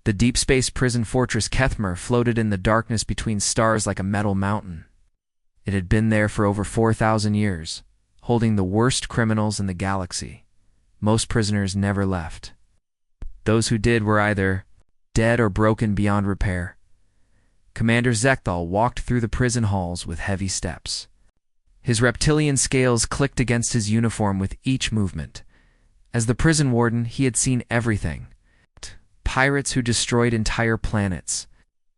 The deep space prison fortress Kethmer floated in the darkness between stars like a metal mountain. It had been there for over 4,000 years, holding the worst criminals in the galaxy. Most prisoners never left. Those who did were either dead or broken beyond repair. Commander Zekthal walked through the prison halls with heavy steps. His reptilian scales clicked against his uniform with each movement. As the prison warden, he had seen everything. Pirates who destroyed entire planets,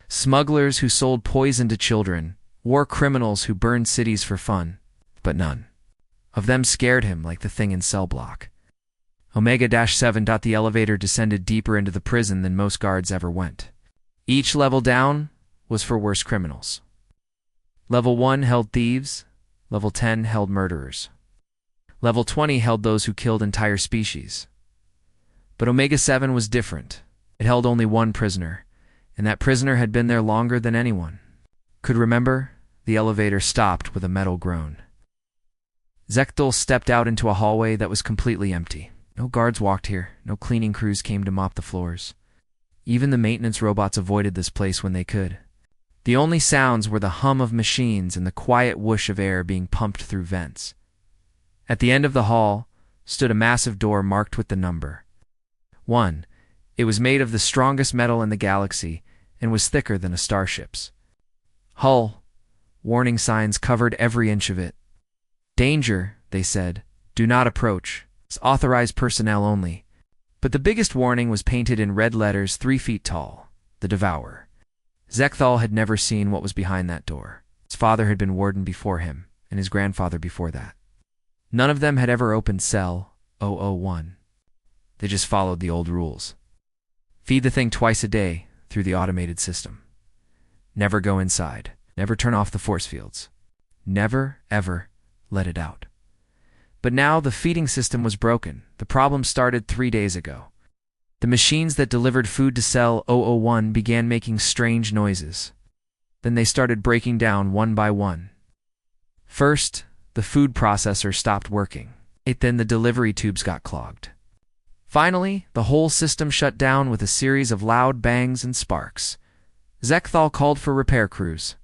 smugglers who sold poison to children, war criminals who burned cities for fun, but none of them scared him like the thing in Cell Block. Omega-7. The elevator descended deeper into the prison than most guards ever went. Each level down was for worse criminals. Level 1 held thieves, Level 10 held murderers. Level 20 held those who killed entire species. But Omega-7 was different. It held only one prisoner, and that prisoner had been there longer than anyone could remember. The elevator stopped with a metal groan. Zekthal stepped out into a hallway that was completely empty. No guards walked here, no cleaning crews came to mop the floors. Even the maintenance robots avoided this place when they could. The only sounds were the hum of machines and the quiet whoosh of air being pumped through vents. At the end of the hall stood a massive door marked with the number 1. It was made of the strongest metal in the galaxy and was thicker than a starship's hull. Warning signs covered every inch of it. Danger, they said. Do not approach. It's authorized personnel only. But the biggest warning was painted in red letters 3 feet tall. The Devourer. Zekthal had never seen what was behind that door. His father had been warden before him, and his grandfather before that. None of them had ever opened Cell 001. They just followed the old rules. Feed the thing twice a day through the automated system. Never go inside. Never turn off the force fields. Never, ever let it out. But now the feeding system was broken. The problem started 3 days ago. The machines that delivered food to Cell 001 began making strange noises. Then they started breaking down one by one. First, the food processor stopped working. Then the delivery tubes got clogged. Finally, the whole system shut down with a series of loud bangs and sparks. Zekthal called for repair crews,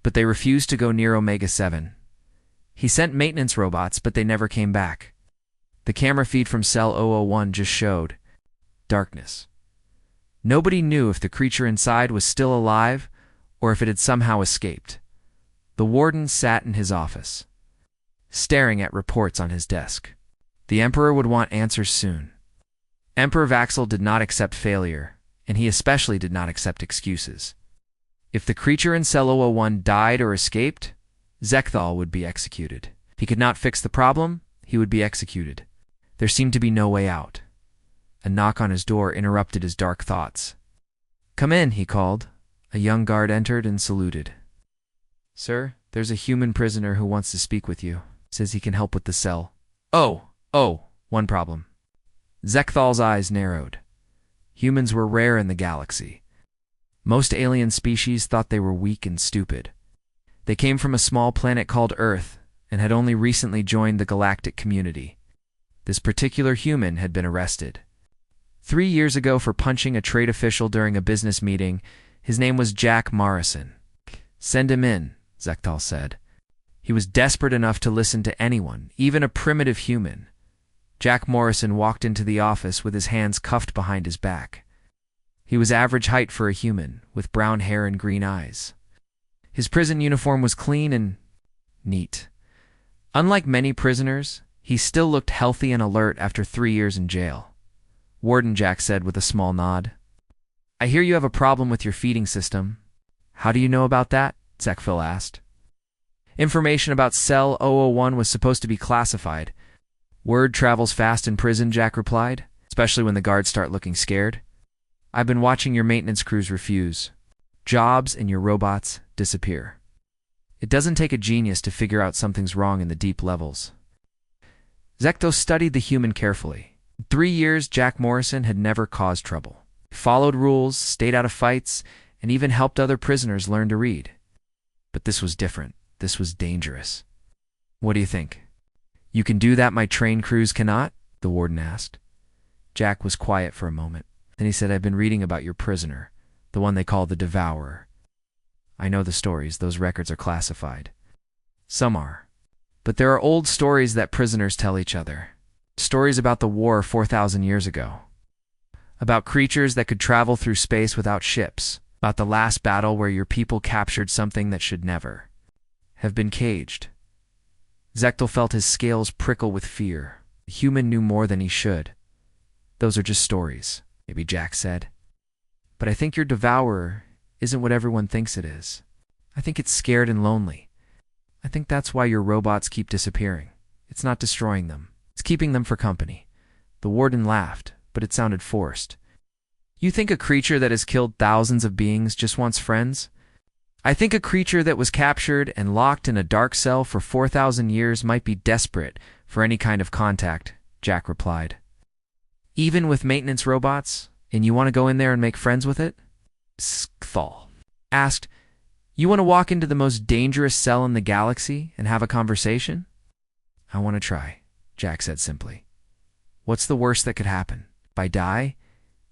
but they refused to go near Omega-7. He sent maintenance robots, but they never came back. The camera feed from Cell 001 just showed darkness. Nobody knew if the creature inside was still alive or if it had somehow escaped. The warden sat in his office, staring at reports on his desk. The Emperor would want answers soon. Emperor Vaxel did not accept failure, and he especially did not accept excuses. If the creature in Cell 001 died or escaped, Zekthal would be executed. If he could not fix the problem, he would be executed. There seemed to be no way out. A knock on his door interrupted his dark thoughts. "Come in," he called. A young guard entered and saluted. "Sir, there's a human prisoner who wants to speak with you. Says he can help with the cell." Oh, one problem." Zekthal's eyes narrowed. Humans were rare in the galaxy. Most alien species thought they were weak and stupid. They came from a small planet called Earth and had only recently joined the galactic community. This particular human had been arrested 3 years ago for punching a trade official during a business meeting. His name was Jack Morrison. "Send him in," Zekthal said. He was desperate enough to listen to anyone, even a primitive human. Jack Morrison walked into the office with his hands cuffed behind his back. He was average height for a human, with brown hair and green eyes. His prison uniform was clean and neat. Unlike many prisoners, he still looked healthy and alert after 3 years in jail. "Warden," Jack said with a small nod. "I hear you have a problem with your feeding system." "How do you know about that?" Zekthal asked. "Information about Cell 001 was supposed to be classified. Word travels fast in prison," Jack replied, "especially when the guards start looking scared. I've been watching your maintenance crews refuse. Jobs and your robots disappear. It doesn't take a genius to figure out something's wrong in the deep levels." Zekthal studied the human carefully. In 3 years, Jack Morrison had never caused trouble. He followed rules, stayed out of fights, and even helped other prisoners learn to read. But this was different. This was dangerous. "What do you think? You can do that my trained crews cannot?" the warden asked. Jack was quiet for a moment. Then he said, I've been reading about your prisoner, the one they call the Devourer. I know the stories, those records are classified. Some are. But there are old stories that prisoners tell each other. Stories about the war 4,000 years ago. About creatures that could travel through space without ships. About the last battle where your people captured something that should never have been caged. Zechtel felt his scales prickle with fear. The human knew more than he should. Those are just stories, maybe Jack said. But I think your devourer isn't what everyone thinks it is. I think it's scared and lonely. I think that's why your robots keep disappearing. It's not destroying them. It's keeping them for company. The warden laughed, but it sounded forced. You think a creature that has killed thousands of beings just wants friends? I think a creature that was captured and locked in a dark cell for 4,000 years might be desperate for any kind of contact, Jack replied. Even with maintenance robots? And you want to go in there and make friends with it? Zechtel asked, You want to walk into the most dangerous cell in the galaxy and have a conversation? I want to try, Jack said simply. What's the worst that could happen? If I die,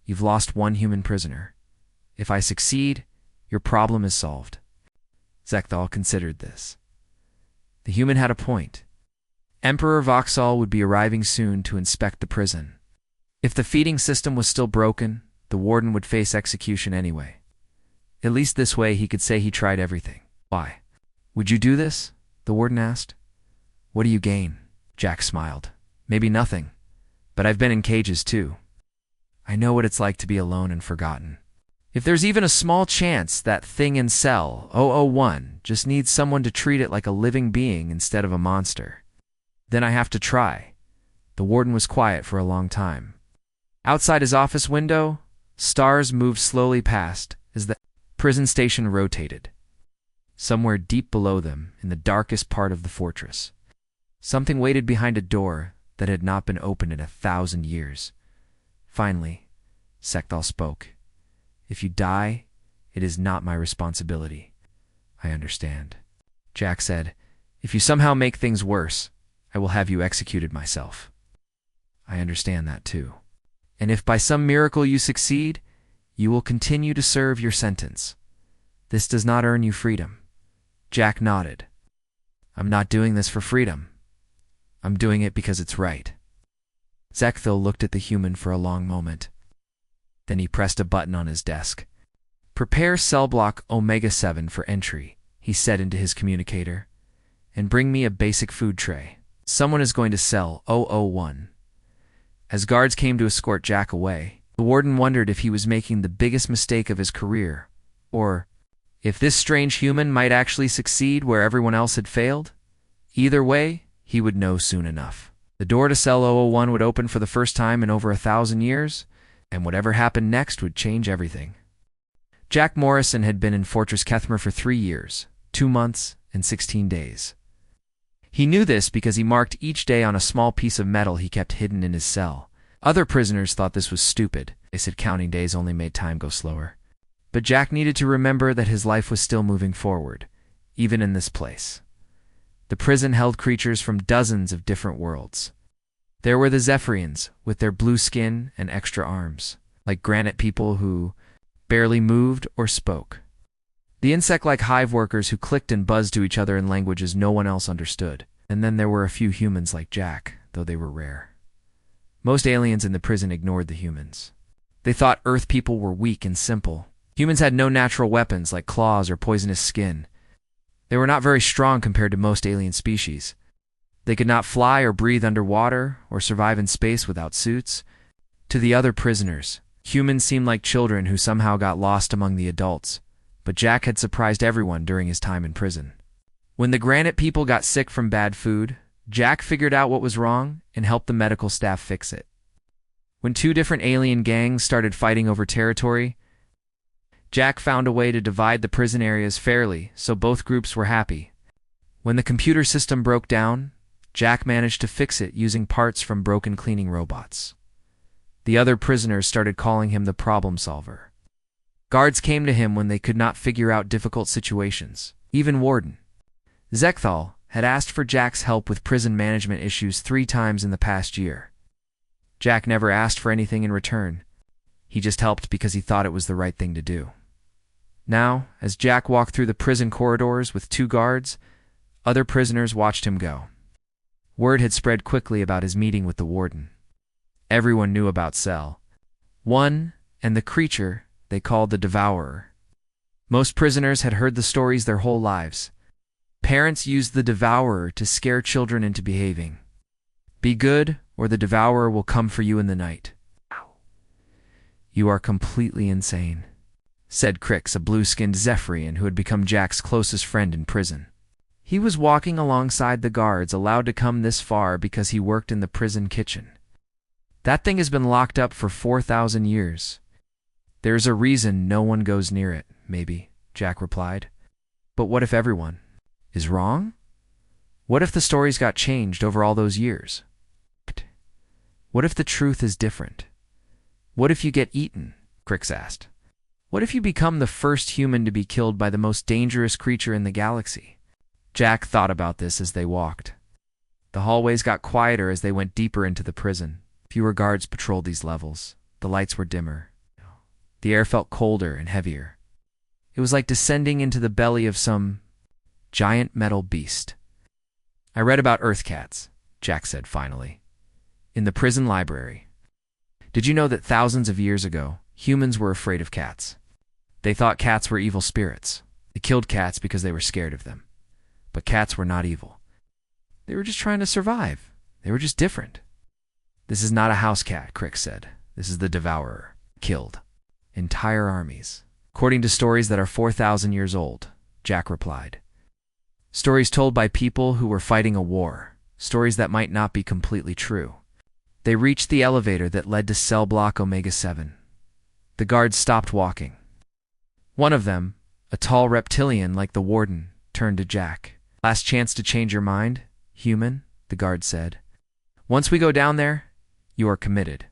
you've lost one human prisoner. If I succeed, your problem is solved. Zechtel considered this. The human had a point. Emperor Vauxhall would be arriving soon to inspect the prison. If the feeding system was still broken, the warden would face execution anyway. At least this way he could say he tried everything. Why? Would you do this? The warden asked. What do you gain? Jack smiled. Maybe nothing. But I've been in cages too. I know what it's like to be alone and forgotten. If there's even a small chance that thing in cell 001 just needs someone to treat it like a living being instead of a monster, then I have to try. The warden was quiet for a long time. Outside his office window, stars moved slowly past as the prison station rotated. Somewhere deep below them, in the darkest part of the fortress, something waited behind a door that had not been opened in 1,000 years. Finally, Zechtel spoke. If you die, it is not my responsibility. I understand. Jack said, If you somehow make things worse, I will have you executed myself. I understand that too. And if by some miracle you succeed, you will continue to serve your sentence. This does not earn you freedom. Jack nodded. I'm not doing this for freedom. I'm doing it because it's right. Zechtel looked at the human for a long moment. Then he pressed a button on his desk. Prepare cell block Omega-7 for entry, he said into his communicator. And bring me a basic food tray. Someone is going to cell 001. As guards came to escort Jack away, the warden wondered if he was making the biggest mistake of his career, or if this strange human might actually succeed where everyone else had failed. Either way, he would know soon enough. The door to cell 001 would open for the first time in over 1,000 years, and whatever happened next would change everything. Jack Morrison had been in Fortress Kethmer for 3 years, 2 months, and 16 days. He knew this because he marked each day on a small piece of metal he kept hidden in his cell. Other prisoners thought this was stupid. They said counting days only made time go slower. But Jack needed to remember that his life was still moving forward, even in this place. The prison held creatures from dozens of different worlds. There were the Zephyrians, with their blue skin and extra arms, like granite people who barely moved or spoke. The insect-like hive workers who clicked and buzzed to each other in languages no one else understood. And then there were a few humans like Jack, though they were rare. Most aliens in the prison ignored the humans. They thought Earth people were weak and simple. Humans had no natural weapons like claws or poisonous skin. They were not very strong compared to most alien species. They could not fly or breathe underwater or survive in space without suits. To the other prisoners, humans seemed like children who somehow got lost among the adults. But Jack had surprised everyone during his time in prison. When the granite people got sick from bad food, Jack figured out what was wrong and helped the medical staff fix it. When 2 different alien gangs started fighting over territory, Jack found a way to divide the prison areas fairly so both groups were happy. When the computer system broke down, Jack managed to fix it using parts from broken cleaning robots. The other prisoners started calling him the problem solver. Guards came to him when they could not figure out difficult situations, even Warden. Zechtel had asked for Jack's help with prison management issues 3 times in the past year. Jack never asked for anything in return. He just helped because he thought it was the right thing to do. Now, as Jack walked through the prison corridors with 2 guards, other prisoners watched him go. Word had spread quickly about his meeting with the warden. Everyone knew about Cell 1 and the creature they called the Devourer. Most prisoners had heard the stories their whole lives. Parents used the Devourer to scare children into behaving. Be good, or the Devourer will come for you in the night. You are completely insane, said Crix, a blue-skinned Zephyrian who had become Jack's closest friend in prison. He was walking alongside the guards allowed to come this far because he worked in the prison kitchen. That thing has been locked up for 4,000 years. There's a reason no one goes near it, maybe, Jack replied. But what if everyone is wrong? What if the stories got changed over all those years? What if the truth is different? What if you get eaten? Crix asked. What if you become the first human to be killed by the most dangerous creature in the galaxy? Jack thought about this as they walked. The hallways got quieter as they went deeper into the prison. Fewer guards patrolled these levels. The lights were dimmer. The air felt colder and heavier. It was like descending into the belly of some giant metal beast. I read about Earth cats, Jack said finally, in the prison library. Did you know that thousands of years ago, humans were afraid of cats? They thought cats were evil spirits. They killed cats because they were scared of them. But cats were not evil. They were just trying to survive. They were just different. This is not a house cat, Crix said. This is the Devourer. Killed entire armies. According to stories that are 4,000 years old, Jack replied. Stories told by people who were fighting a war. Stories that might not be completely true. They reached the elevator that led to cell block Omega 7. The guards stopped walking. One of them, a tall reptilian like the warden, turned to Jack. Last chance to change your mind, human, the guard said. Once we go down there, you are committed.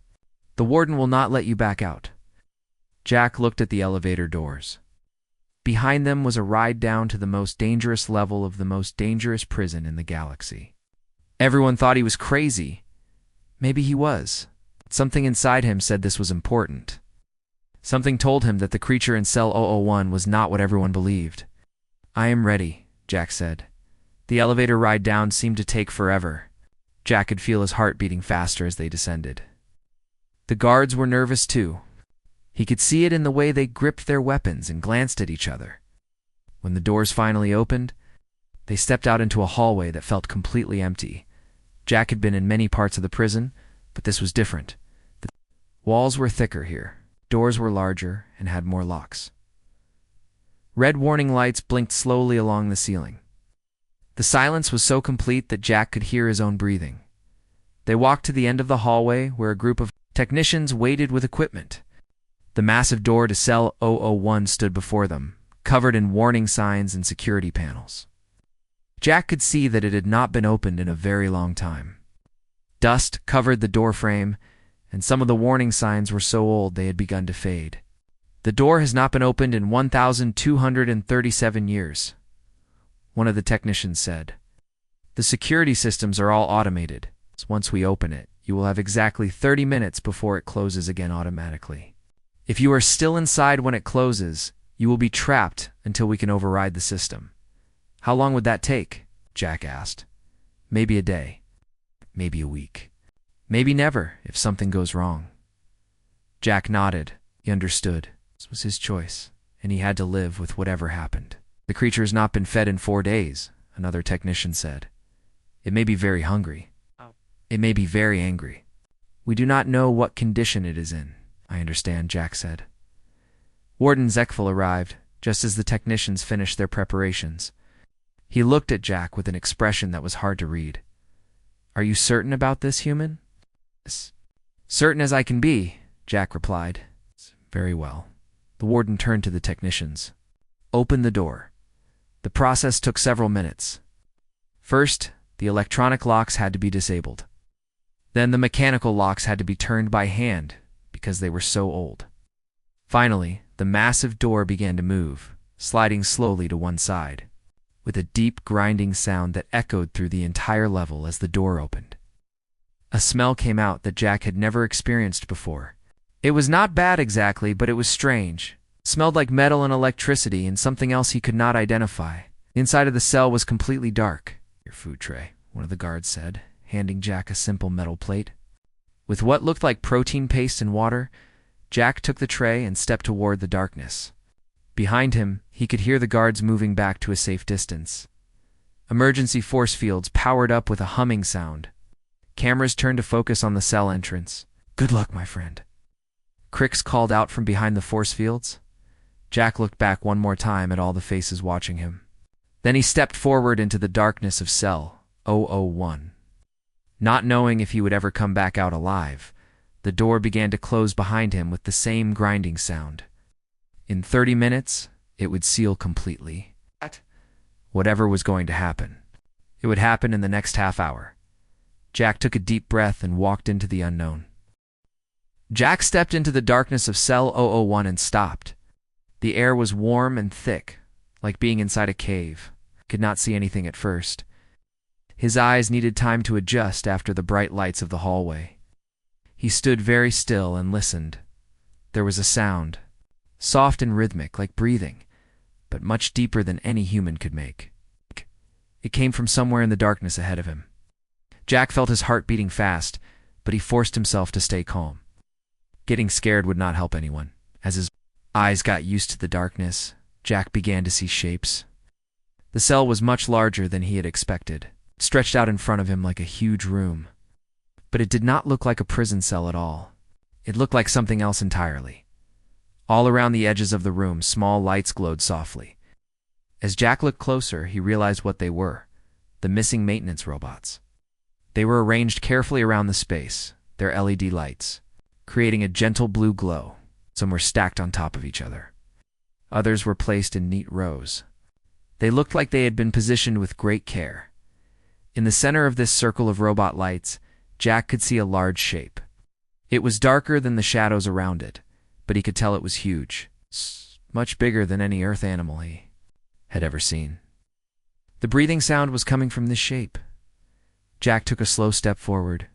The warden will not let you back out. Jack looked at the elevator doors. Behind them was a ride down to the most dangerous level of the most dangerous prison in the galaxy. Everyone thought he was crazy. Maybe he was. Something inside him said this was important. Something told him that the creature in Cell 001 was not what everyone believed. I am ready, Jack said. The elevator ride down seemed to take forever. Jack could feel his heart beating faster as they descended. The guards were nervous too. He could see it in the way they gripped their weapons and glanced at each other. When the doors finally opened, they stepped out into a hallway that felt completely empty. Jack had been in many parts of the prison, but this was different. The walls were thicker here. Doors were larger and had more locks. Red warning lights blinked slowly along the ceiling. The silence was so complete that Jack could hear his own breathing. They walked to the end of the hallway where a group of technicians waited with equipment. The massive door to Cell 001 stood before them, covered in warning signs and security panels. Jack could see that it had not been opened in a very long time. Dust covered the door frame, and some of the warning signs were so old they had begun to fade. The door has not been opened in 1,237 years, one of the technicians said. The security systems are all automated. Once we open it, you will have exactly 30 minutes before it closes again automatically. If you are still inside when it closes, you will be trapped until we can override the system. How long would that take? Jack asked. Maybe a day. Maybe a week. Maybe never, if something goes wrong. Jack nodded. He understood. This was his choice, and he had to live with whatever happened. The creature has not been fed in 4 days, another technician said. It may be very hungry. It may be very angry. We do not know what condition it is in. I understand, Jack said. Warden Zekful arrived, just as the technicians finished their preparations. He looked at Jack with an expression that was hard to read. Are you certain about this, human? Yes. Certain as I can be, Jack replied. Very well. The warden turned to the technicians. Open the door. The process took several minutes. First, the electronic locks had to be disabled. Then the mechanical locks had to be turned by hand because they were so old. Finally, the massive door began to move, sliding slowly to one side, with a deep grinding sound that echoed through the entire level as the door opened. A smell came out that Jack had never experienced before. It was not bad exactly, but it was strange. It smelled like metal and electricity and something else he could not identify. The inside of the cell was completely dark. "Your food tray," one of the guards said, handing Jack a simple metal plate. With what looked like protein paste and water, Jack took the tray and stepped toward the darkness. Behind him, he could hear the guards moving back to a safe distance. Emergency force fields powered up with a humming sound. Cameras turned to focus on the cell entrance. "Good luck, my friend," Crix called out from behind the force fields. Jack looked back one more time at all the faces watching him. Then he stepped forward into the darkness of cell 001. Not knowing if he would ever come back out alive, the door began to close behind him with the same grinding sound. In 30 minutes, it would seal completely. Whatever was going to happen, it would happen in the next half hour. Jack took a deep breath and walked into the unknown. Jack stepped into the darkness of cell 001 and stopped. The air was warm and thick, like being inside a cave. He could not see anything at first. His eyes needed time to adjust after the bright lights of the hallway. He stood very still and listened. There was a sound, soft and rhythmic like breathing, but much deeper than any human could make. It came from somewhere in the darkness ahead of him. Jack felt his heart beating fast, but he forced himself to stay calm. Getting scared would not help anyone. As his eyes got used to the darkness, Jack began to see shapes. The cell was much larger than he had expected, stretched out in front of him like a huge room. But it did not look like a prison cell at all. It looked like something else entirely. All around the edges of the room, small lights glowed softly. As Jack looked closer, he realized what they were: the missing maintenance robots. They were arranged carefully around the space, their LED lights, creating a gentle blue glow. Some were stacked on top of each other. Others were placed in neat rows. They looked like they had been positioned with great care. In the center of this circle of robot lights, Jack could see a large shape. It was darker than the shadows around it, but he could tell it was huge, much bigger than any Earth animal he had ever seen. The breathing sound was coming from this shape. Jack took a slow step forward,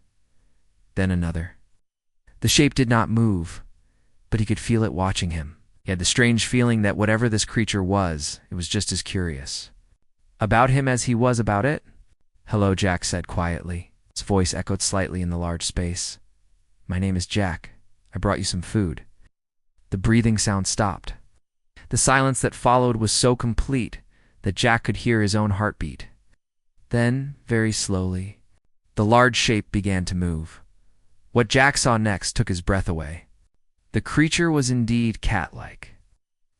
then another. The shape did not move, but he could feel it watching him. He had the strange feeling that whatever this creature was, it was just as curious about him as he was about it. "Hello," Jack said quietly. His voice echoed slightly in the large space. "My name is Jack. I brought you some food." The breathing sound stopped. The silence that followed was so complete that Jack could hear his own heartbeat. Then, very slowly, the large shape began to move. What Jack saw next took his breath away. The creature was indeed cat-like.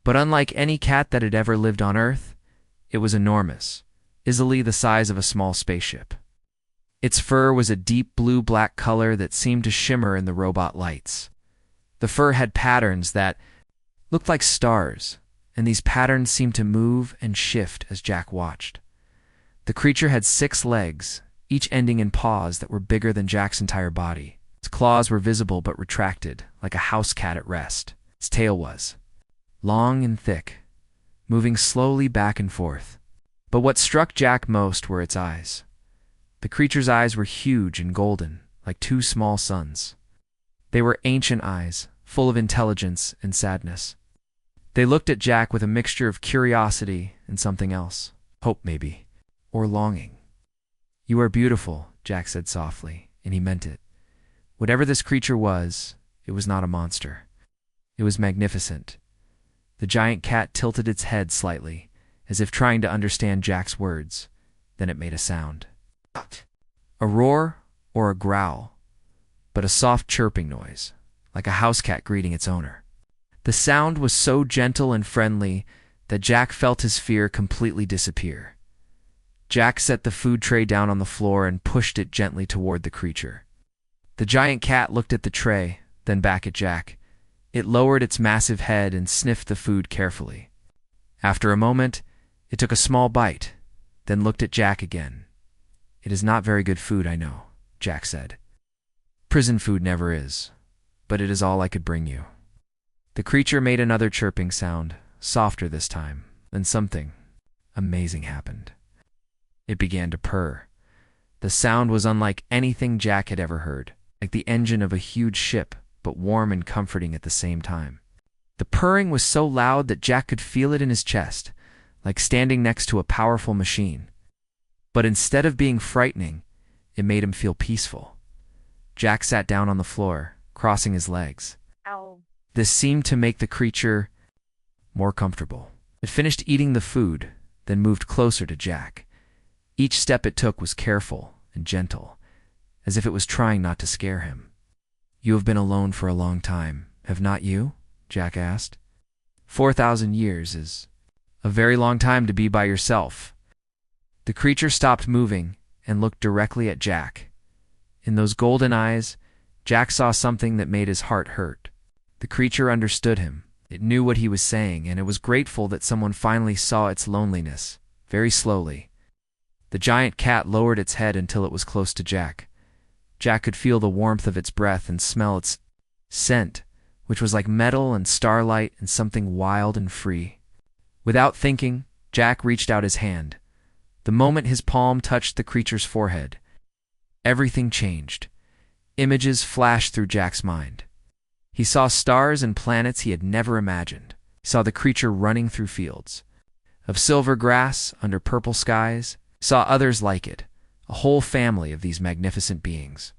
But unlike any cat that had ever lived on Earth, it was enormous, easily the size of a small spaceship. Its fur was a deep blue-black color that seemed to shimmer in the robot lights. The fur had patterns that looked like stars, and these patterns seemed to move and shift as Jack watched. The creature had 6 legs, each ending in paws that were bigger than Jack's entire body. Its claws were visible but retracted, like a house cat at rest. Its tail was long and thick, moving slowly back and forth. But what struck Jack most were its eyes. The creature's eyes were huge and golden, like 2 small suns. They were ancient eyes, full of intelligence and sadness. They looked at Jack with a mixture of curiosity and something else. Hope, maybe, or longing. "You are beautiful," Jack said softly, and he meant it. Whatever this creature was, it was not a monster. It was magnificent. The giant cat tilted its head slightly, as if trying to understand Jack's words. Then it made a sound. A roar or a growl, but a soft chirping noise, like a house cat greeting its owner. The sound was so gentle and friendly that Jack felt his fear completely disappear. Jack set the food tray down on the floor and pushed it gently toward the creature. The giant cat looked at the tray, then back at Jack. It lowered its massive head and sniffed the food carefully. After a moment, it took a small bite, then looked at Jack again. "It is not very good food, I know," Jack said. "Prison food never is, but it is all I could bring you." The creature made another chirping sound, softer this time. Then something amazing happened. It began to purr. The sound was unlike anything Jack had ever heard, like the engine of a huge ship, but warm and comforting at the same time. The purring was so loud that Jack could feel it in his chest, like standing next to a powerful machine. But instead of being frightening, it made him feel peaceful. Jack sat down on the floor, crossing his legs. Ow. This seemed to make the creature more comfortable. It finished eating the food, then moved closer to Jack. Each step it took was careful and gentle, as if it was trying not to scare him. "You have been alone for a long time, have not you?" Jack asked. 4,000 years is a very long time to be by yourself." The creature stopped moving and looked directly at Jack. In those golden eyes, Jack saw something that made his heart hurt. The creature understood him. It knew what he was saying, and it was grateful that someone finally saw its loneliness. Very slowly, the giant cat lowered its head until it was close to Jack. Jack could feel the warmth of its breath and smell its scent, which was like metal and starlight and something wild and free. Without thinking, Jack reached out his hand. The moment his palm touched the creature's forehead, everything changed. Images flashed through Jack's mind. He saw stars and planets he had never imagined. He saw the creature running through fields of silver grass under purple skies. He saw others like it, a whole family of these magnificent beings,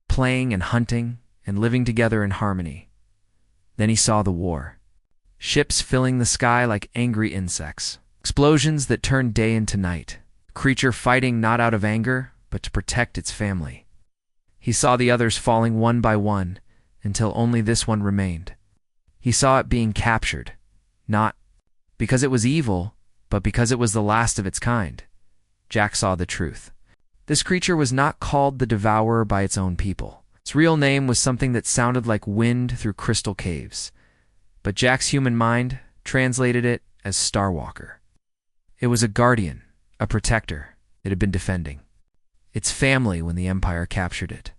playing and hunting and living together in harmony. Then he saw the war. Ships filling the sky like angry insects. Explosions that turned day into night. A creature fighting not out of anger, but to protect its family. He saw the others falling one by one, until only this one remained. He saw it being captured, not because it was evil, but because it was the last of its kind. Jack saw the truth. This creature was not called the Devourer by its own people. Its real name was something that sounded like wind through crystal caves. But Jack's human mind translated it as Starwalker. It was a guardian, a protector it had been defending. Its family when the Empire captured it.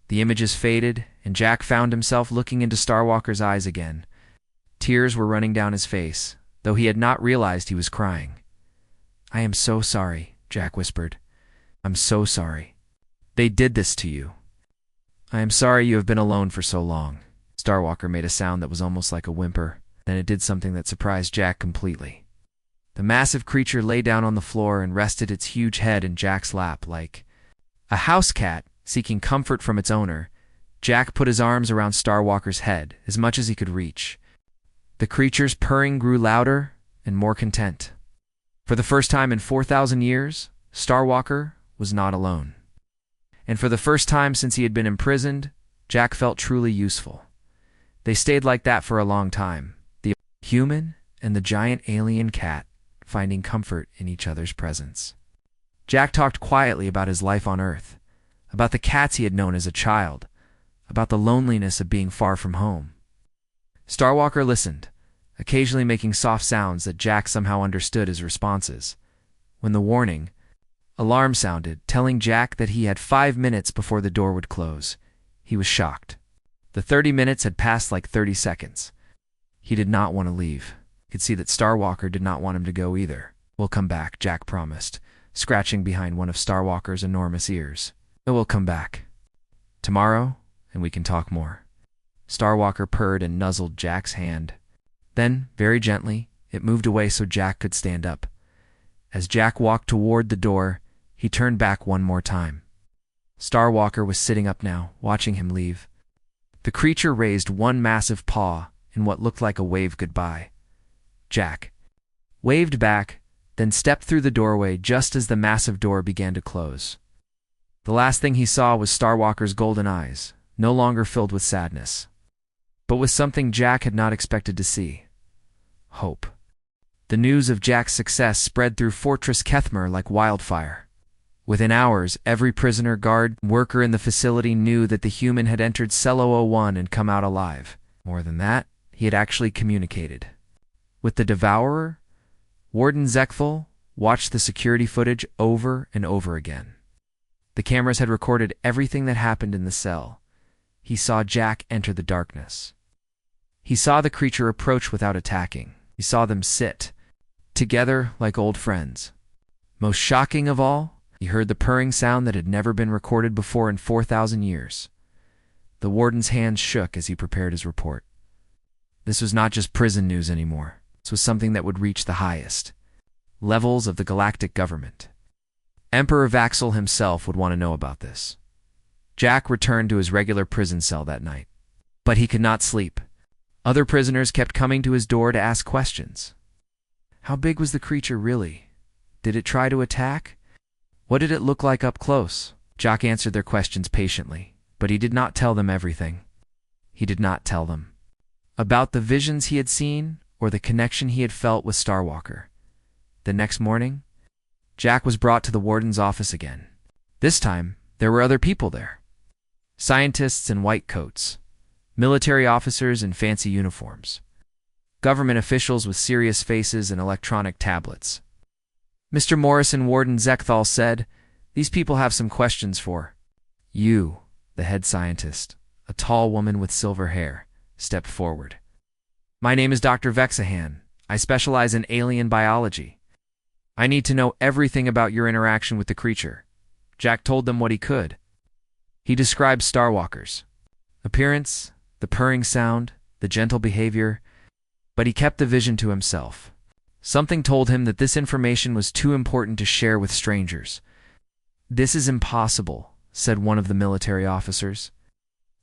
The images faded, and Jack found himself looking into Starwalker's eyes again. Tears were running down his face, though he had not realized he was crying. "I am so sorry," Jack whispered. "I'm so sorry. They did this to you. I am sorry you have been alone for so long." Starwalker made a sound that was almost like a whimper. Then it did something that surprised Jack completely. The massive creature lay down on the floor and rested its huge head in Jack's lap like a house cat seeking comfort from its owner. Jack put his arms around Starwalker's head as much as he could reach. The creature's purring grew louder and more content. For the first time in 4,000 years, Starwalker was not alone. And for the first time since he had been imprisoned, Jack felt truly useful. They stayed like that for a long time, the human and the giant alien cat finding comfort in each other's presence. Jack talked quietly about his life on Earth, about the cats he had known as a child, about the loneliness of being far from home. Starwalker listened, occasionally making soft sounds that Jack somehow understood as responses. When the warning alarm sounded, telling Jack that he had 5 minutes before the door would close, he was shocked. The 30 minutes had passed like 30 seconds. He did not want to leave. He could see that Starwalker did not want him to go either. "We'll come back," Jack promised, scratching behind one of Starwalker's enormous ears. "It will come back. Tomorrow, and we can talk more." Starwalker purred and nuzzled Jack's hand. Then, very gently, it moved away so Jack could stand up. As Jack walked toward the door, he turned back one more time. Starwalker was sitting up now, watching him leave. The creature raised one massive paw in what looked like a wave goodbye. Jack waved back, then stepped through the doorway just as the massive door began to close. The last thing he saw was Starwalker's golden eyes, no longer filled with sadness, but with something Jack had not expected to see: hope. The news of Jack's success spread through Fortress Kethmer like wildfire. Within hours, every prisoner, guard, worker in the facility knew that the human had entered Cell 001 and come out alive. More than that, he had actually communicated with the Devourer. Warden Zekthal watched the security footage over and over again. The cameras had recorded everything that happened in the cell. He saw Jack enter the darkness. He saw the creature approach without attacking. He saw them sit together like old friends. Most shocking of all, he heard the purring sound that had never been recorded before in 4,000 years. The warden's hands shook as he prepared his report. This was not just prison news anymore. This was something that would reach the highest levels of the galactic government. Emperor Vaxel himself would want to know about this. Jack returned to his regular prison cell that night. But he could not sleep. Other prisoners kept coming to his door to ask questions. How big was the creature really? Did it try to attack? What did it look like up close? Jack answered their questions patiently, but he did not tell them everything. He did not tell them about the visions he had seen or the connection he had felt with Starwalker. The next morning, Jack was brought to the warden's office again. This time, there were other people there. Scientists in white coats, military officers in fancy uniforms, government officials with serious faces and electronic tablets. Mr. Morrison, Warden Zekthal said, "These people have some questions for you." The head scientist, a tall woman with silver hair, stepped forward. "My name is Dr. Vexahan. I specialize in alien biology. I need to know everything about your interaction with the creature." Jack told them what he could. He described Starwalker's appearance, the purring sound, the gentle behavior, but he kept the vision to himself. Something told him that this information was too important to share with strangers. "This is impossible," said one of the military officers.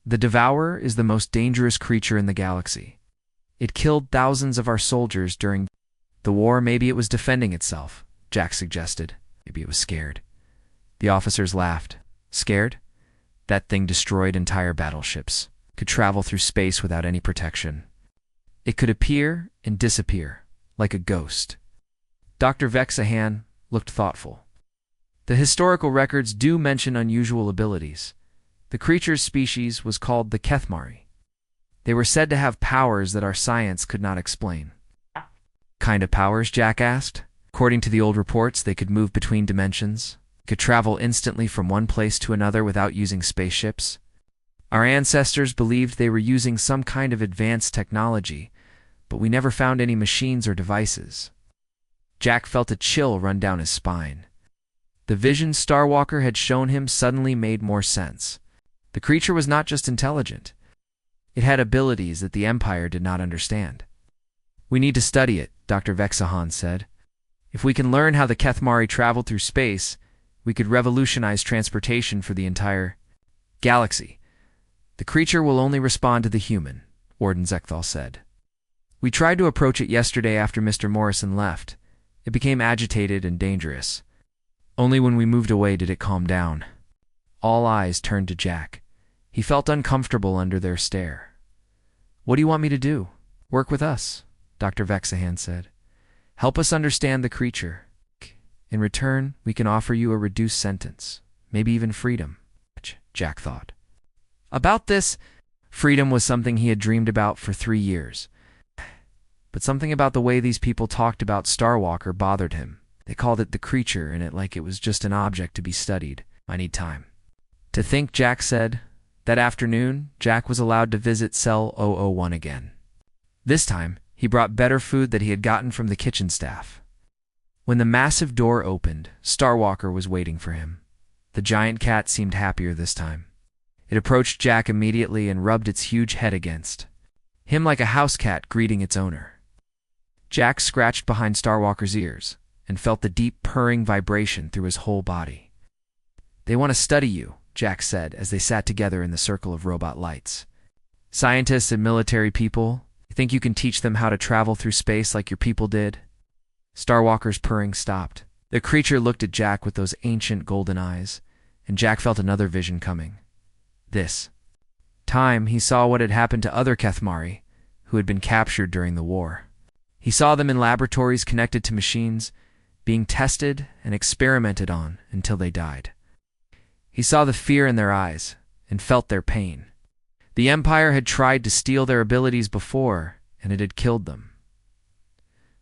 "The Devourer is the most dangerous creature in the galaxy. It killed thousands of our soldiers during the war." "Maybe it was defending itself," Jack suggested. "Maybe it was scared." The officers laughed. "Scared? That thing destroyed entire battleships. Could travel through space without any protection. It could appear and disappear, like a ghost." Dr. Vexahan looked thoughtful. "The historical records do mention unusual abilities. The creature's species was called the Kethmari. They were said to have powers that our science could not explain." "Kind of powers?" Jack asked. "According to the old reports, they could move between dimensions, could travel instantly from one place to another without using spaceships. Our ancestors believed they were using some kind of advanced technology, but we never found any machines or devices." Jack felt a chill run down his spine. The vision Starwalker had shown him suddenly made more sense. The creature was not just intelligent. It had abilities that the Empire did not understand. "We need to study it," Dr. Vexahan said. "If we can learn how the Kethmari traveled through space, we could revolutionize transportation for the entire galaxy." "The creature will only respond to the human," Warden Zekthal said. "We tried to approach it yesterday after Mr. Morrison left. It became agitated and dangerous. Only when we moved away did it calm down." All eyes turned to Jack. He felt uncomfortable under their stare. "What do you want me to do?" "Work with us," Dr. Vexahan said. "Help us understand the creature. In return, we can offer you a reduced sentence, maybe even freedom." Jack thought. About this, freedom was something he had dreamed about for 3 years. But something about the way these people talked about Starwalker bothered him. They called it the creature, and it like it was just an object to be studied. "I need time to think," Jack said. That afternoon, Jack was allowed to visit Cell 001 again. This time, he brought better food that he had gotten from the kitchen staff. When the massive door opened, Starwalker was waiting for him. The giant cat seemed happier this time. It approached Jack immediately and rubbed its huge head against him like a house cat greeting its owner. Jack scratched behind Starwalker's ears and felt the deep purring vibration through his whole body. "They want to study you," Jack said as they sat together in the circle of robot lights. "Scientists and military people, you think you can teach them how to travel through space like your people did?" Starwalker's purring stopped. The creature looked at Jack with those ancient golden eyes, and Jack felt another vision coming. This time, he saw what had happened to other Kethmari who had been captured during the war. He saw them in laboratories connected to machines, being tested and experimented on until they died. He saw the fear in their eyes and felt their pain. The Empire had tried to steal their abilities before, and it had killed them.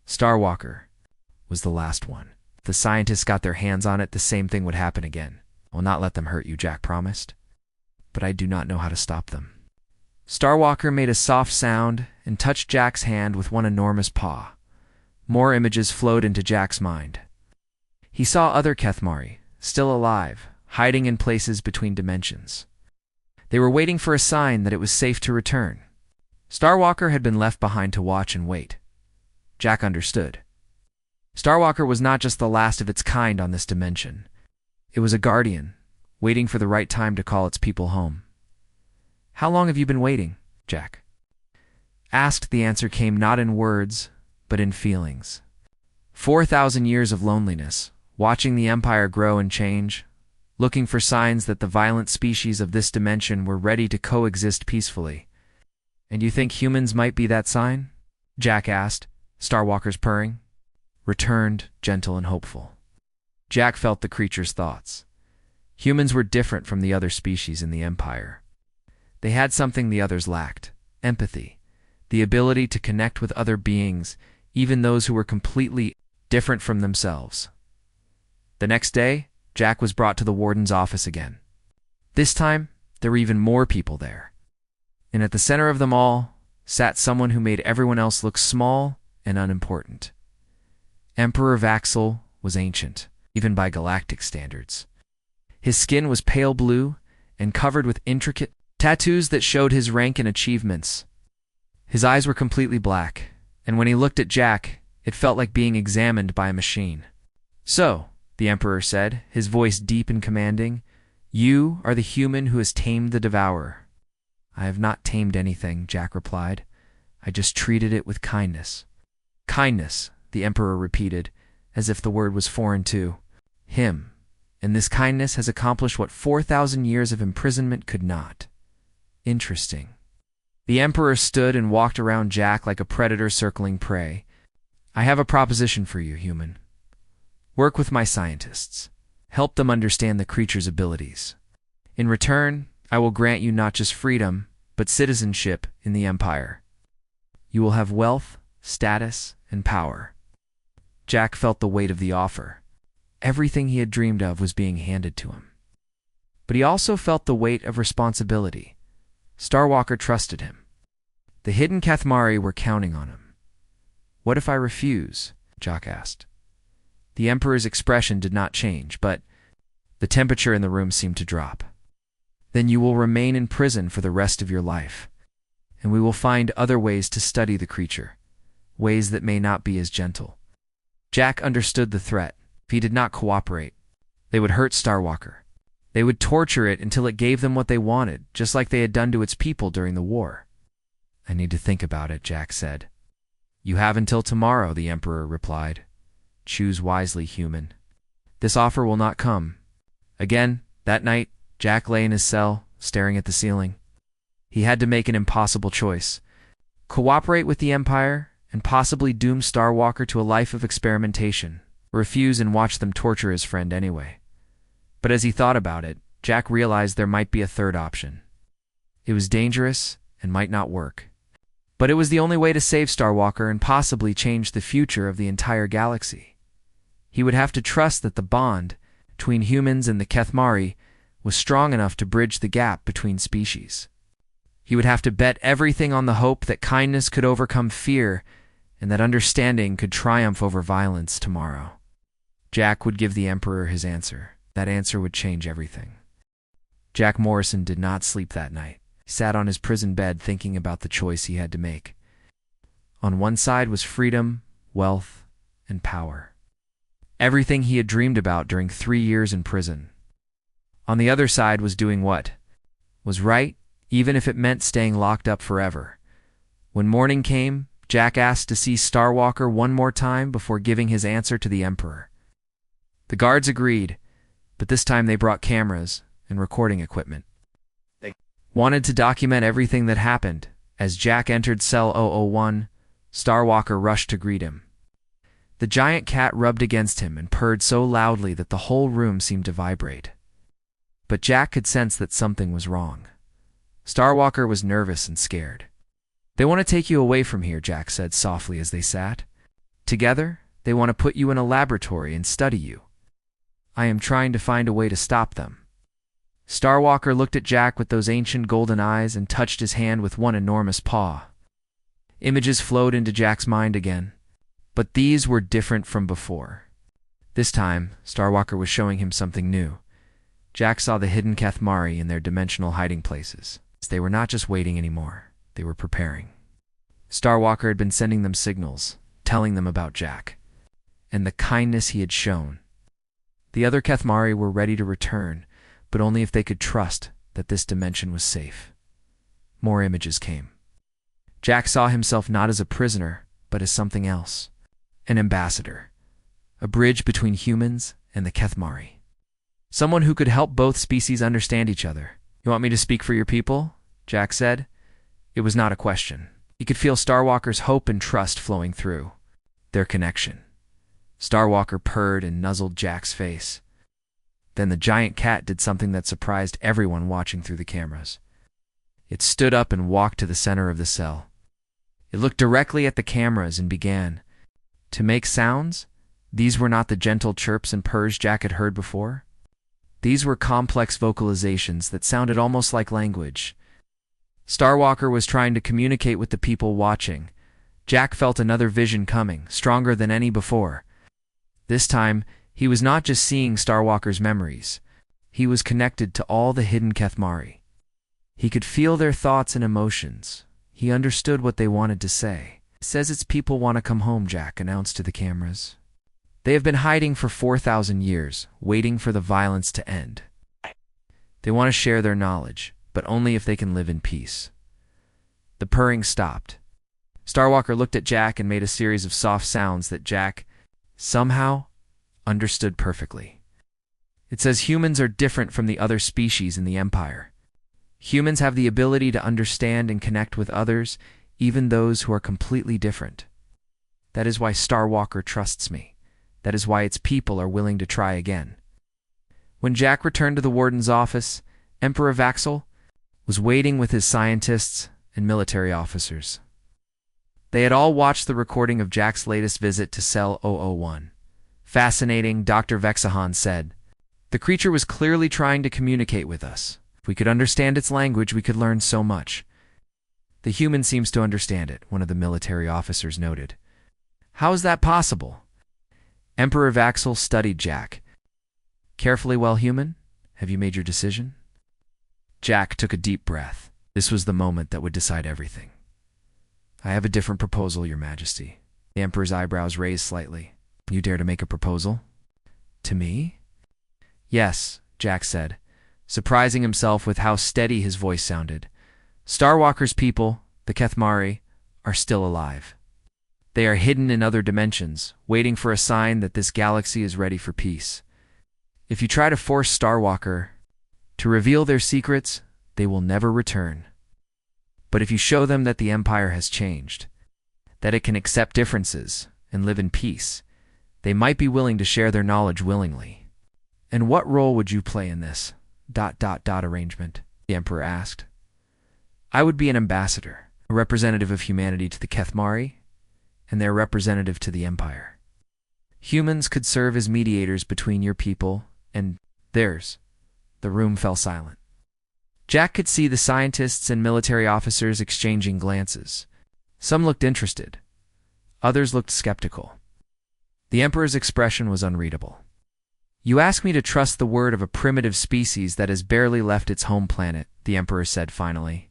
Starwalker was the last one. If the scientists got their hands on it, the same thing would happen again. "I will not let them hurt you," Jack promised. "But I do not know how to stop them." Starwalker made a soft sound and touched Jack's hand with one enormous paw. More images flowed into Jack's mind. He saw other Kethmari, still alive, hiding in places between dimensions. They were waiting for a sign that it was safe to return. Starwalker had been left behind to watch and wait. Jack understood. Starwalker was not just the last of its kind on this dimension. It was a guardian, waiting for the right time to call its people home. "How long have you been waiting?" Jack asked. The answer came not in words, but in feelings. 4,000 years of loneliness, watching the Empire grow and change, looking for signs that the violent species of this dimension were ready to coexist peacefully. "And you think humans might be that sign?" Jack asked, Starwalker's purring returned, gentle and hopeful. Jack felt the creature's thoughts. Humans were different from the other species in the Empire. They had something the others lacked: empathy, the ability to connect with other beings, even those who were completely different from themselves. The next day, Jack was brought to the warden's office again. This time, there were even more people there. And at the center of them all sat someone who made everyone else look small and unimportant. Emperor Vaxel was ancient, even by galactic standards. His skin was pale blue and covered with intricate tattoos that showed his rank and achievements. His eyes were completely black, and when he looked at Jack, it felt like being examined by a machine. "So," the Emperor said, his voice deep and commanding, "you are the human who has tamed the Devourer." "I have not tamed anything," Jack replied. "I just treated it with kindness." "Kindness," the Emperor repeated, as if the word was foreign to him. "And this kindness has accomplished what 4,000 years of imprisonment could not." "Interesting." The Emperor stood and walked around Jack like a predator circling prey. "I have a proposition for you, human. Work with my scientists. Help them understand the creature's abilities. In return, I will grant you not just freedom, but citizenship in the Empire. You will have wealth, status, and power." Jack felt the weight of the offer. Everything he had dreamed of was being handed to him. But he also felt the weight of responsibility. Starwalker trusted him. The hidden Kathmari were counting on him. "What if I refuse?" Jack asked. The Emperor's expression did not change, but the temperature in the room seemed to drop. "Then you will remain in prison for the rest of your life, and we will find other ways to study the creature, ways that may not be as gentle." Jack understood the threat. If he did not cooperate, they would hurt Starwalker. They would torture it until it gave them what they wanted, just like they had done to its people during the war. "I need to think about it," Jack said. "You have until tomorrow," the Emperor replied. "Choose wisely, human. This offer will not come." Again, that night, Jack lay in his cell, staring at the ceiling. He had to make an impossible choice: cooperate with the Empire and possibly doom Starwalker to a life of experimentation, or refuse and watch them torture his friend anyway. But as he thought about it, Jack realized there might be a third option. It was dangerous and might not work. But it was the only way to save Starwalker and possibly change the future of the entire galaxy. He would have to trust that the bond between humans and the Kathmari was strong enough to bridge the gap between species. He would have to bet everything on the hope that kindness could overcome fear and that understanding could triumph over violence tomorrow. Jack would give the Emperor his answer. That answer would change everything. Jack Morrison did not sleep that night. He sat on his prison bed thinking about the choice he had to make. On one side was freedom, wealth, and power. Everything he had dreamed about during 3 years in prison. On the other side was doing what was right, even if it meant staying locked up forever. When morning came, Jack asked to see Starwalker one more time before giving his answer to the Emperor. The guards agreed, but this time they brought cameras and recording equipment. They wanted to document everything that happened. As Jack entered cell 001, Starwalker rushed to greet him. The giant cat rubbed against him and purred so loudly that the whole room seemed to vibrate. But Jack could sense that something was wrong. Starwalker was nervous and scared. "They want to take you away from here," Jack said softly as they sat. "Together, they want to put you in a laboratory and study you. I am trying to find a way to stop them." Starwalker looked at Jack with those ancient golden eyes and touched his hand with one enormous paw. Images flowed into Jack's mind again, but these were different from before. This time, Starwalker was showing him something new. Jack saw the hidden Kethmari in their dimensional hiding places. They were not just waiting anymore, they were preparing. Starwalker had been sending them signals, telling them about Jack, and the kindness he had shown. The other Kethmari were ready to return, but only if they could trust that this dimension was safe. More images came. Jack saw himself not as a prisoner, but as something else. An ambassador. A bridge between humans and the Kethmari. Someone who could help both species understand each other. "You want me to speak for your people?" Jack said. It was not a question. He could feel Starwalker's hope and trust flowing through. Their connection. Starwalker purred and nuzzled Jack's face. Then the giant cat did something that surprised everyone watching through the cameras. It stood up and walked to the center of the cell. It looked directly at the cameras and began to make sounds. These were not the gentle chirps and purrs Jack had heard before. These were complex vocalizations that sounded almost like language. Starwalker was trying to communicate with the people watching. Jack felt another vision coming, stronger than any before. This time, he was not just seeing Starwalker's memories. He was connected to all the hidden Kethmari. He could feel their thoughts and emotions. He understood what they wanted to say. "It says its people want to come home," Jack announced to the cameras. "They have been hiding for 4,000 years, waiting for the violence to end. They want to share their knowledge, but only if they can live in peace." The purring stopped. Starwalker looked at Jack and made a series of soft sounds that Jack, somehow, understood perfectly. "It says humans are different from the other species in the Empire. Humans have the ability to understand and connect with others, even those who are completely different. That is why Starwalker trusts me. That is why its people are willing to try again." When Jack returned to the warden's office, Emperor Vaxel was waiting with his scientists and military officers. They had all watched the recording of Jack's latest visit to Cell 001. "Fascinating," Dr. Vexahan said. "The creature was clearly trying to communicate with us. If we could understand its language, we could learn so much." "The human seems to understand it," one of the military officers noted. "How is that possible?" Emperor Vaxel studied Jack. "Carefully, well, human, have you made your decision?" Jack took a deep breath. This was the moment that would decide everything. "I have a different proposal, Your Majesty." The Emperor's eyebrows raised slightly. "You dare to make a proposal? To me?" "Yes," Jack said, surprising himself with how steady his voice sounded. "Starwalker's people, the Kethmari, are still alive. They are hidden in other dimensions, waiting for a sign that this galaxy is ready for peace. If you try to force Starwalker to reveal their secrets, they will never return. But if you show them that the Empire has changed, that it can accept differences and live in peace, they might be willing to share their knowledge willingly." "And what role would you play in this arrangement?" the Emperor asked. "I would be an ambassador, a representative of humanity to the Kethmari, and their representative to the Empire. Humans could serve as mediators between your people and theirs." The room fell silent. Jack could see the scientists and military officers exchanging glances. Some looked interested. Others looked skeptical. The Emperor's expression was unreadable. "You ask me to trust the word of a primitive species that has barely left its home planet," the Emperor said finally.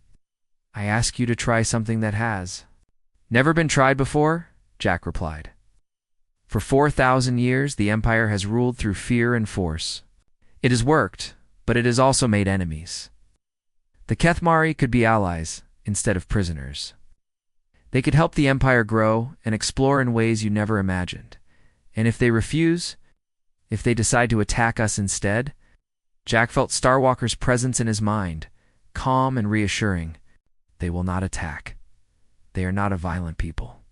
"I ask you to try something that has never been tried before," Jack replied. "For 4,000 years, the Empire has ruled through fear and force. It has worked, but it has also made enemies. The Kethmari could be allies instead of prisoners. They could help the Empire grow and explore in ways you never imagined. And if they refuse, if they decide to attack us instead," Jack felt Starwalker's presence in his mind, calm and reassuring. "They will not attack. They are not a violent people.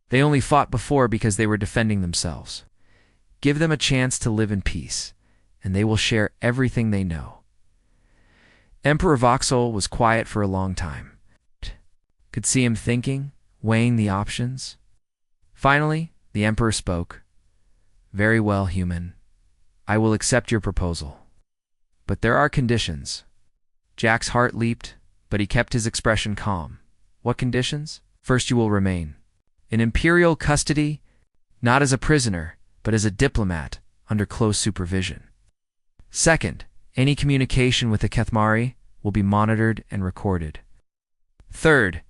They only fought before because they were defending themselves. Give them a chance to live in peace, and they will share everything they know." Emperor Voxel was quiet for a long time. Could see him thinking, weighing the options. Finally, the Emperor spoke. "Very well, human. I will accept your proposal. But there are conditions." Jack's heart leaped, but he kept his expression calm. "What conditions?" "First, you will remain in imperial custody, not as a prisoner, but as a diplomat under close supervision. Second, Any communication with the Kethmari will be monitored and recorded. Third,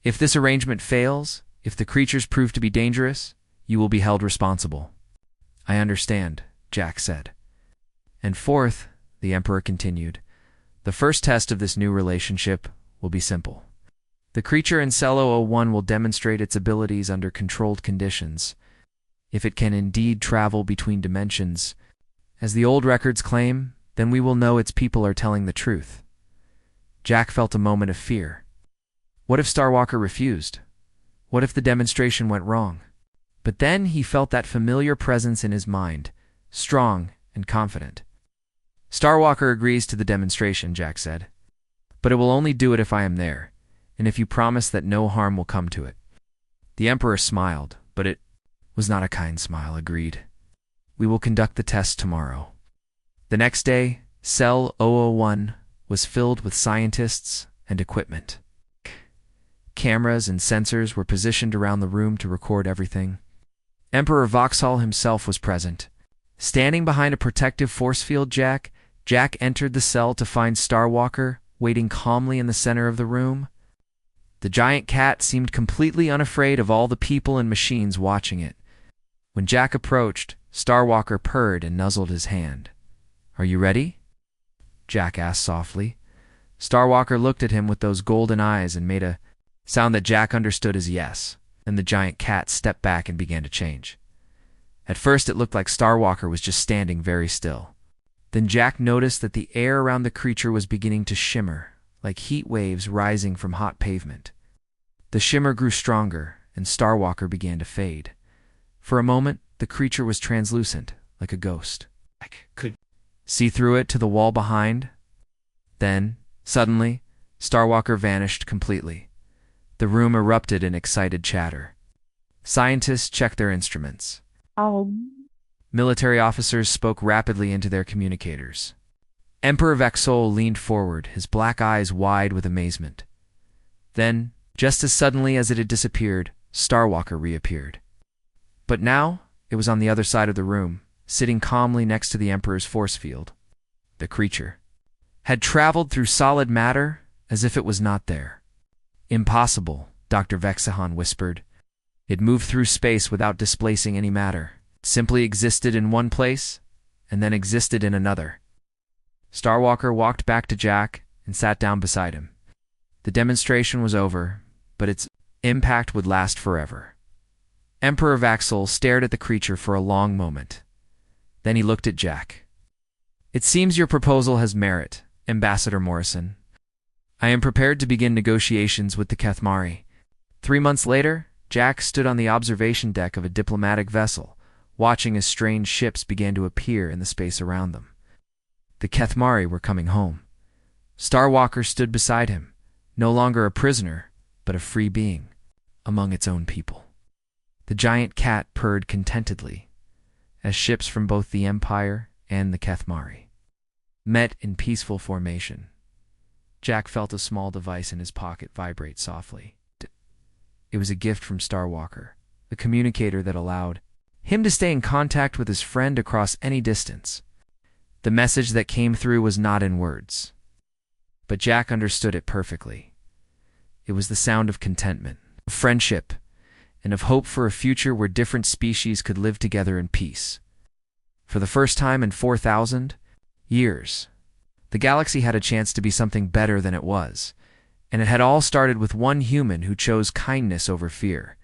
if this arrangement fails, if the creatures prove to be dangerous, you will be held responsible. I understand, Jack said. And fourth, the Emperor continued, the first test of this new relationship will be simple. The creature in Cell 001 will demonstrate its abilities under controlled conditions. If it can indeed travel between dimensions, as the old records claim, then we will know its people are telling the truth. Jack felt a moment of fear. What if Starwalker refused? What if the demonstration went wrong? But then he felt that familiar presence in his mind, strong and confident. Starwalker agrees to the demonstration, Jack said. But it will only do it if I am there, and if you promise that no harm will come to it. The Emperor smiled, but it was not a kind smile, agreed. We will conduct the test tomorrow. The next day, Cell 001 was filled with scientists and equipment. Cameras and sensors were positioned around the room to record everything. Emperor Vauxhall himself was present. Standing behind a protective force field, Jack entered the cell to find Starwalker waiting calmly in the center of the room. The giant cat seemed completely unafraid of all the people and machines watching it. When Jack approached, Starwalker purred and nuzzled his hand. Are you ready? Jack asked softly. Starwalker looked at him with those golden eyes and made a sound that Jack understood as yes, and the giant cat stepped back and began to change. At first it looked like Starwalker was just standing very still. Then Jack noticed that the air around the creature was beginning to shimmer, like heat waves rising from hot pavement. The shimmer grew stronger, and Starwalker began to fade. For a moment, the creature was translucent, like a ghost. I could see through it to the wall behind. Then, suddenly, Starwalker vanished completely. The room erupted in excited chatter. Scientists checked their instruments. Military officers spoke rapidly into their communicators. Emperor Vauxhall leaned forward, his black eyes wide with amazement. Then, just as suddenly as it had disappeared, Starwalker reappeared. But now, it was on the other side of the room, sitting calmly next to the Emperor's force field. The creature had traveled through solid matter as if it was not there. Impossible, Dr. Vexahan whispered. It moved through space without displacing any matter. It simply existed in one place, and then existed in another. Starwalker walked back to Jack and sat down beside him. The demonstration was over, but its impact would last forever. Emperor Vauxhall stared at the creature for a long moment. Then he looked at Jack. It seems your proposal has merit, Ambassador Morrison. I am prepared to begin negotiations with the Kethmari. 3 months later, Jack stood on the observation deck of a diplomatic vessel, watching as strange ships began to appear in the space around them. The Kethmari were coming home. Starwalker stood beside him, no longer a prisoner, but a free being, among its own people. The giant cat purred contentedly, as ships from both the Empire and the Kethmari met in peaceful formation. Jack felt a small device in his pocket vibrate softly. It was a gift from Starwalker, a communicator that allowed him to stay in contact with his friend across any distance. The message that came through was not in words, but Jack understood it perfectly. It was the sound of contentment, of friendship, and of hope for a future where different species could live together in peace. For the first time in 4,000 years, the galaxy had a chance to be something better than it was, and it had all started with one human who chose kindness over fear.